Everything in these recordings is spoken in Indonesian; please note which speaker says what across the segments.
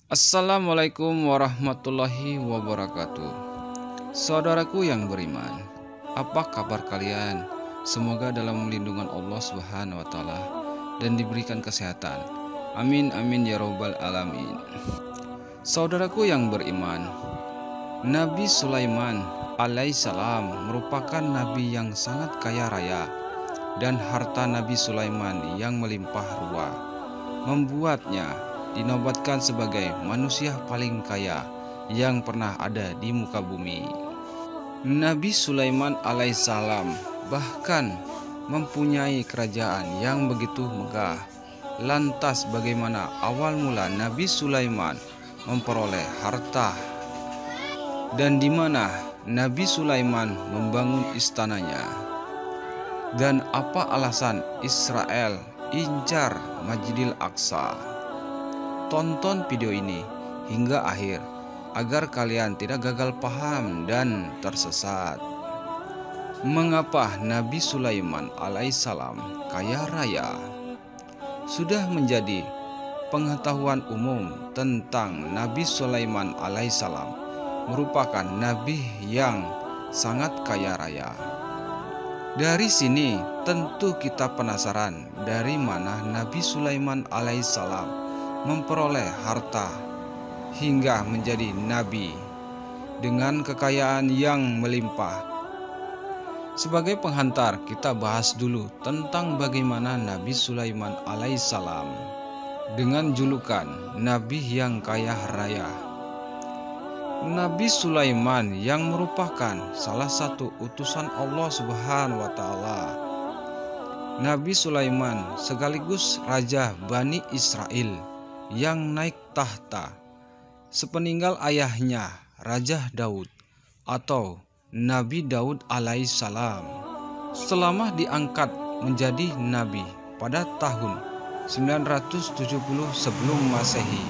Speaker 1: Assalamualaikum warahmatullahi wabarakatuh. Saudaraku yang beriman, apa kabar kalian? Semoga dalam lindungan Allah Subhanahu wa taala dan diberikan kesehatan. Amin amin ya rabbal alamin. Saudaraku yang beriman, Nabi Sulaiman alaihissalam merupakan nabi yang sangat kaya raya, dan harta Nabi Sulaiman yang melimpah ruah membuatnya dinobatkan sebagai manusia paling kaya yang pernah ada di muka bumi. Nabi Sulaiman alaihissalam bahkan mempunyai kerajaan yang begitu megah. Lantas bagaimana awal mula Nabi Sulaiman memperoleh harta, dan di mana Nabi Sulaiman membangun istananya? Dan apa alasan Israel incar Masjidil Aqsa? Tonton video ini hingga akhir agar kalian tidak gagal paham dan tersesat. Mengapa Nabi Sulaiman alaihissalam kaya raya? Sudah menjadi pengetahuan umum tentang Nabi Sulaiman alaihissalam merupakan nabi yang sangat kaya raya. Dari sini tentu kita penasaran dari mana Nabi Sulaiman alaihissalam memperoleh harta hingga menjadi nabi dengan kekayaan yang melimpah. Sebagai penghantar, kita bahas dulu tentang bagaimana Nabi Sulaiman alaihissalam dengan julukan Nabi yang kaya raya. Nabi Sulaiman yang merupakan salah satu utusan Allah Subhanahu wa taala. Nabi Sulaiman sekaligus raja Bani Israel yang naik tahta sepeninggal ayahnya Raja Daud atau Nabi Daud alaihissalam. Selama diangkat menjadi nabi pada tahun 970 sebelum Masehi,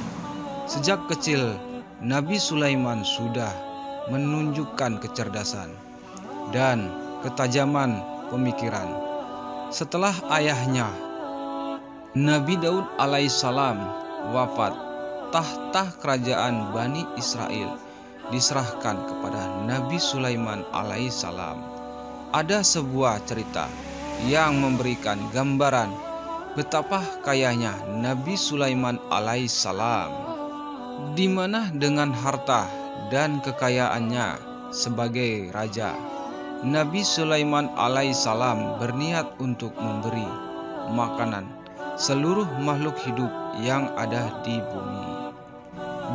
Speaker 1: sejak kecil Nabi Sulaiman sudah menunjukkan kecerdasan dan ketajaman pemikiran. Setelah ayahnya Nabi Daud alaihissalam wafat, tahta kerajaan Bani Israel diserahkan kepada Nabi Sulaiman alaihissalam. Ada sebuah cerita yang memberikan gambaran betapa kayanya Nabi Sulaiman alaihissalam, di mana dengan harta dan kekayaannya sebagai raja, Nabi Sulaiman alaihissalam berniat untuk memberi makanan seluruh makhluk hidup yang ada di bumi.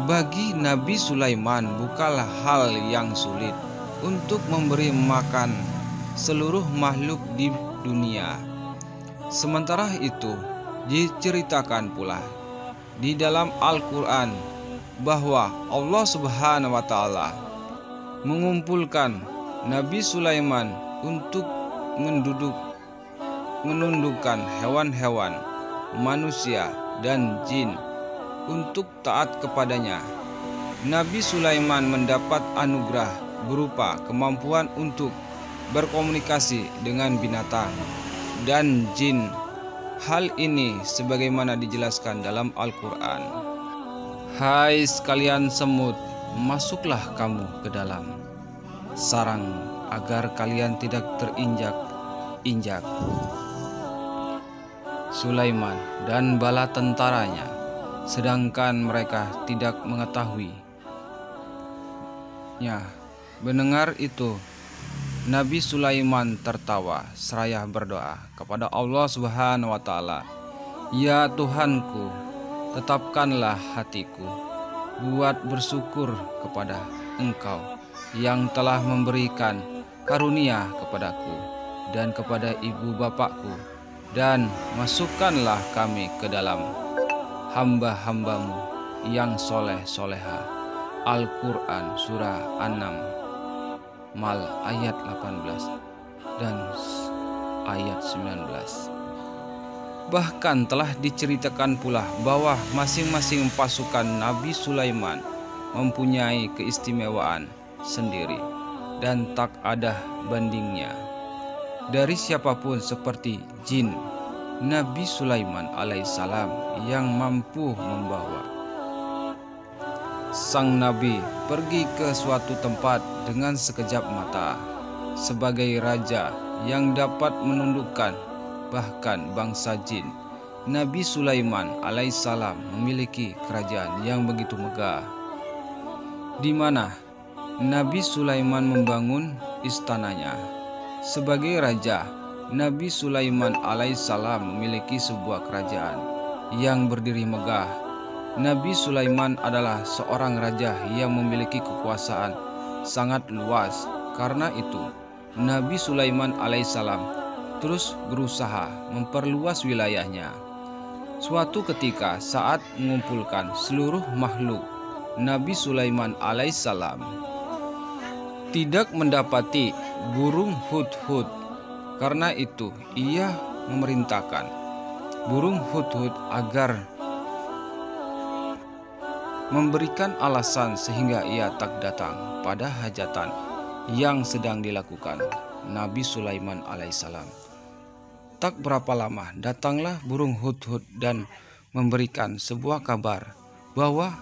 Speaker 1: Bagi Nabi Sulaiman bukanlah hal yang sulit untuk memberi makan seluruh makhluk di dunia. Sementara itu diceritakan pula di dalam Al-Quran bahwa Allah Subhanahu wa taala mengumpulkan Nabi Sulaiman untuk menundukkan hewan-hewan, manusia dan jin untuk taat kepadanya. Nabi Sulaiman mendapat anugerah berupa kemampuan untuk berkomunikasi dengan binatang dan jin. Hal ini sebagaimana dijelaskan dalam Al-Quran. Hai sekalian semut, masuklah kamu ke dalam sarang agar kalian tidak terinjak-injak. Sulaiman dan bala tentaranya, sedangkan mereka tidak mengetahuinya. Mendengar itu, Nabi Sulaiman tertawa seraya berdoa kepada Allah Subhanahu wa taala, "Ya Tuhanku, tetapkanlah hatiku buat bersyukur kepada Engkau yang telah memberikan karunia kepadaku dan kepada ibu bapakku, dan masukkanlah kami ke dalam hamba-hambamu yang soleh-soleha." Al-Quran Surah An-Nam ayat 18 dan ayat 19. Bahkan telah diceritakan pula bahwa masing-masing pasukan Nabi Sulaiman mempunyai keistimewaan sendiri dan tak ada bandingnya dari siapapun, seperti jin. Nabi Sulaiman alaihissalam yang mampu membawa sang nabi pergi ke suatu tempat dengan sekejap mata. Sebagai raja yang dapat menundukkan bahkan bangsa jin, Nabi Sulaiman alaihissalam memiliki kerajaan yang begitu megah, di mana Nabi Sulaiman membangun istananya. Sebagai raja, Nabi Sulaiman alaihissalam memiliki sebuah kerajaan yang berdiri megah. Nabi Sulaiman adalah seorang raja yang memiliki kekuasaan sangat luas. Karena itu, Nabi Sulaiman alaihissalam terus berusaha memperluas wilayahnya. Suatu ketika saat mengumpulkan seluruh makhluk, Nabi Sulaiman alaihissalam tidak mendapati burung hudhud. Karena itu ia memerintahkan burung hudhud agar memberikan alasan sehingga ia tak datang pada hajatan yang sedang dilakukan Nabi Sulaiman alaihissalam. Tak berapa lama datanglah burung hudhud dan memberikan sebuah kabar bahwa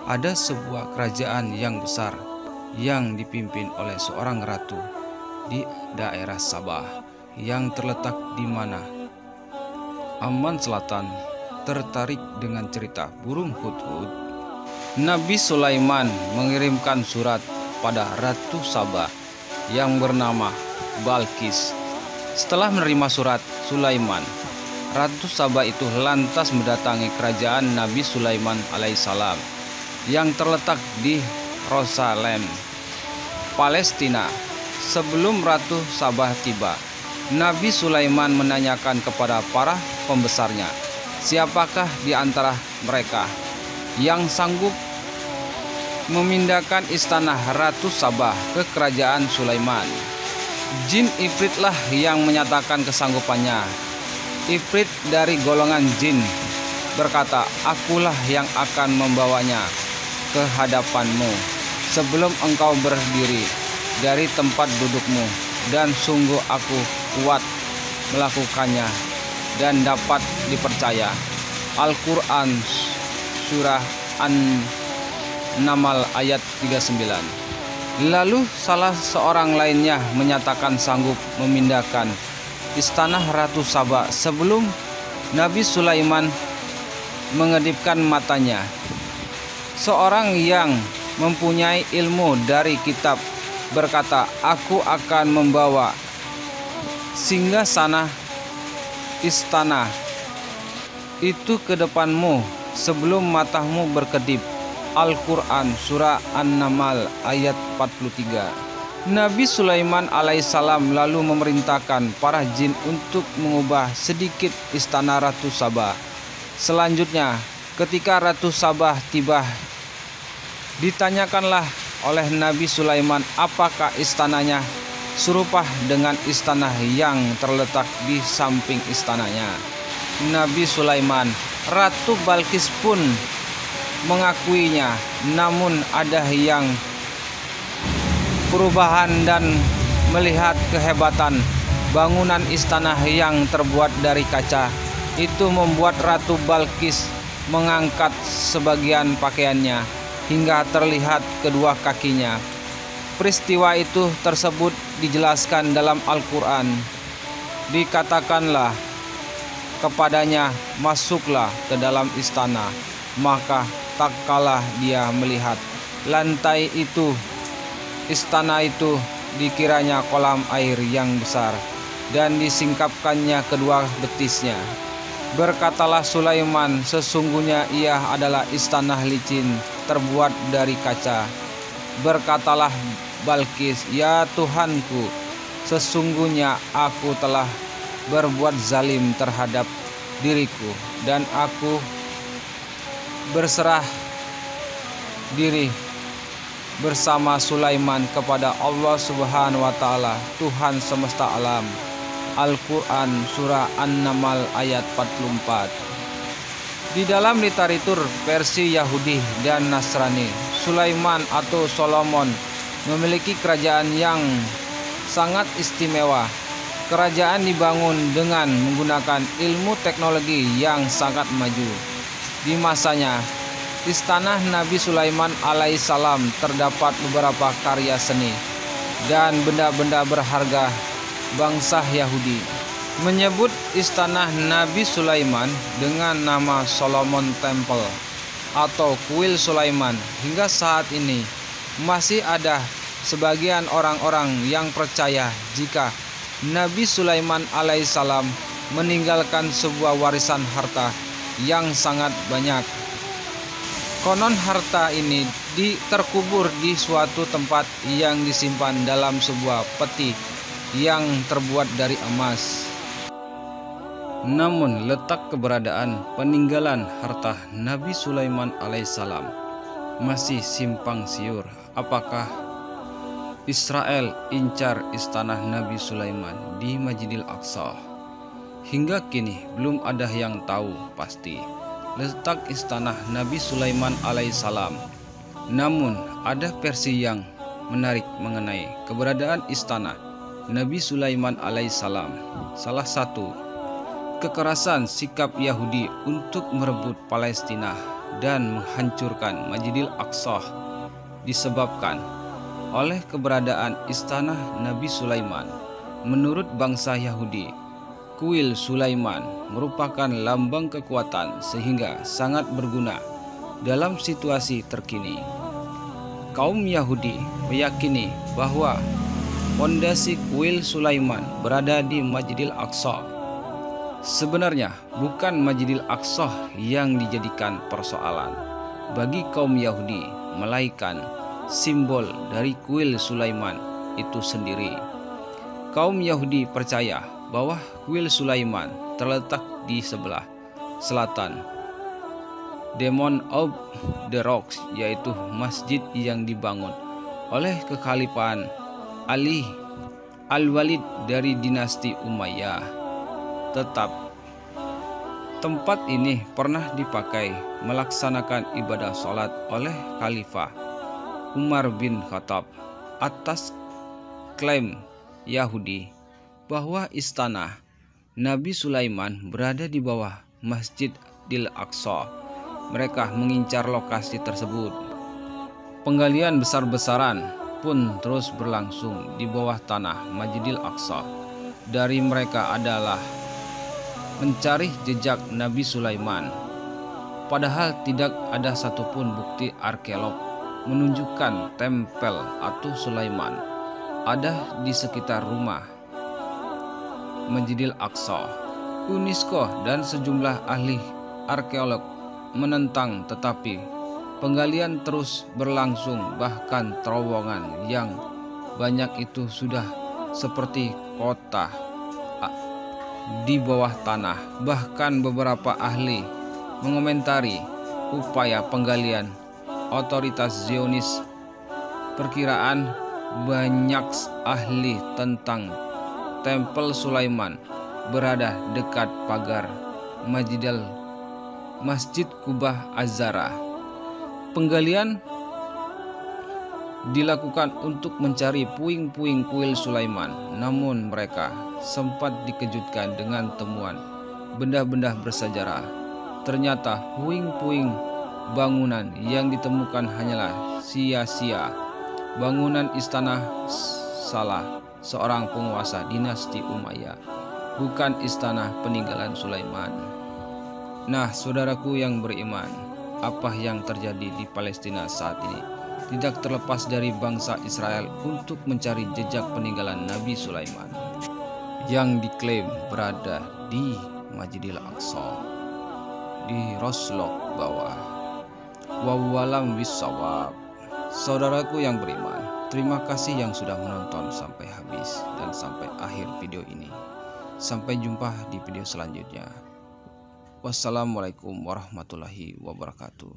Speaker 1: ada sebuah kerajaan yang besar yang dipimpin oleh seorang ratu di daerah Sabah yang terletak di mana Aman Selatan tertarik dengan cerita burung hudhud. Nabi Sulaiman mengirimkan surat pada Ratu Sabah yang bernama Balqis. Setelah menerima surat Sulaiman, Ratu Sabah itu lantas mendatangi kerajaan Nabi Sulaiman alaihissalam yang terletak di Yerusalem, Palestina. Sebelum Ratu Sabah tiba, Nabi Sulaiman menanyakan kepada para pembesarnya, siapakah di antara mereka yang sanggup memindahkan istana Ratu Sabah ke kerajaan Sulaiman. Jin Ifritlah yang menyatakan kesanggupannya. Ifrit dari golongan jin berkata, akulah yang akan membawanya ke hadapanmu sebelum engkau berdiri dari tempat dudukmu, dan sungguh aku kuat melakukannya dan dapat dipercaya. Al-Quran Surah An-Naml ayat 39. Lalu salah seorang lainnya menyatakan sanggup memindahkan istana Ratu Sabah sebelum Nabi Sulaiman mengedipkan matanya. Seorang yang mempunyai ilmu dari kitab berkata, aku akan membawa singgasana istana itu ke depanmu sebelum matamu berkedip. Al-Quran Surah An-Naml ayat 43. Nabi Sulaiman alaihissalam lalu memerintahkan para jin untuk mengubah sedikit istana Ratu Sabah. Selanjutnya, ketika Ratu Sabah tiba, ditanyakanlah oleh Nabi Sulaiman apakah istananya serupa dengan istana yang terletak di samping istananya. Nabi Sulaiman, Ratu Balqis pun mengakuinya, namun ada yang perubahan dan melihat kehebatan bangunan istana yang terbuat dari kaca. Itu membuat Ratu Balqis mengangkat sebagian pakaiannya hingga terlihat kedua kakinya. Peristiwa itu tersebut dijelaskan dalam Al-Quran. Dikatakanlah kepadanya, masuklah ke dalam istana. Maka tak kalah dia melihat lantai itu, istana itu dikiranya kolam air yang besar, dan disingkapkannya kedua betisnya. Berkatalah Sulaiman, sesungguhnya ia adalah istana licin terbuat dari kaca. Berkatalah Balqis, ya Tuhanku, sesungguhnya aku telah berbuat zalim terhadap diriku, dan aku berserah diri bersama Sulaiman kepada Allah Subhanahu wa Ta'ala, Tuhan semesta alam. Al-Quran Surah An-Naml ayat 44. Di dalam literatur versi Yahudi dan Nasrani, Sulaiman atau Solomon memiliki kerajaan yang sangat istimewa. Kerajaan dibangun dengan menggunakan ilmu teknologi yang sangat maju. Di masanya, istana Nabi Sulaiman alaihissalam terdapat beberapa karya seni dan benda-benda berharga bangsa Yahudi. Menyebut istana Nabi Sulaiman dengan nama Solomon Temple atau kuil Sulaiman. Hingga saat ini masih ada sebagian orang-orang yang percaya jika Nabi Sulaiman alaihissalam meninggalkan sebuah warisan harta yang sangat banyak. Konon harta ini terkubur di suatu tempat yang disimpan dalam sebuah peti yang terbuat dari emas. Namun letak keberadaan peninggalan harta Nabi Sulaiman alaihissalam masih simpang siur. Apakah Israel incar istana Nabi Sulaiman di Masjidil Aqsa? Hingga kini belum ada yang tahu pasti letak istana Nabi Sulaiman alaihissalam. Namun ada versi yang menarik mengenai keberadaan istana Nabi Sulaiman alaihissalam. Salah satu, kekerasan sikap Yahudi untuk merebut Palestina dan menghancurkan Masjidil Aqsa disebabkan oleh keberadaan istana Nabi Sulaiman. Menurut bangsa Yahudi, kuil Sulaiman merupakan lambang kekuatan sehingga sangat berguna dalam situasi terkini. Kaum Yahudi meyakini bahwa fondasi kuil Sulaiman berada di Masjidil Aqsa. Sebenarnya bukan Masjidil Aqsa yang dijadikan persoalan bagi kaum Yahudi, melainkan simbol dari kuil Sulaiman itu sendiri. Kaum Yahudi percaya bahwa kuil Sulaiman terletak di sebelah selatan Dome of the Rock, yaitu masjid yang dibangun oleh kekhalifahan Ali Al-Walid dari dinasti Umayyah. Tetap tempat ini pernah dipakai melaksanakan ibadah sholat oleh Khalifah Umar bin Khattab. Atas klaim Yahudi bahwa istana Nabi Sulaiman berada di bawah Masjidil Aqsa, mereka mengincar lokasi tersebut. Penggalian besar-besaran pun terus berlangsung di bawah tanah Masjidil Aqsa. Dari mereka adalah mencari jejak Nabi Sulaiman. Padahal tidak ada satupun bukti arkeolog menunjukkan tempel atau Sulaiman ada di sekitar rumah Masjidil Aqsa. UNESCO dan sejumlah ahli arkeolog menentang, tetapi penggalian terus berlangsung. Bahkan terowongan yang banyak itu sudah seperti kota di bawah tanah. Bahkan beberapa ahli mengomentari upaya penggalian otoritas Zionis. Perkiraan banyak ahli tentang tempel Sulaiman berada dekat pagar Masjid Kubah Az-Zahra. Penggalian dilakukan untuk mencari puing-puing kuil Sulaiman, namun mereka sempat dikejutkan dengan temuan benda-benda bersejarah. Ternyata puing-puing bangunan yang ditemukan hanyalah sia-sia bangunan istana salah seorang penguasa dinasti Umayyah, bukan istana peninggalan Sulaiman. Nah, saudaraku yang beriman, apa yang terjadi di Palestina saat ini tidak terlepas dari bangsa Israel untuk mencari jejak peninggalan Nabi Sulaiman yang diklaim berada di Masjidil Aqsa di Roslok bawah. Wawalam bisawab. Saudaraku yang beriman, terima kasih yang sudah menonton sampai habis dan sampai akhir video ini. Sampai jumpa di video selanjutnya. Wassalamualaikum warahmatullahi wabarakatuh.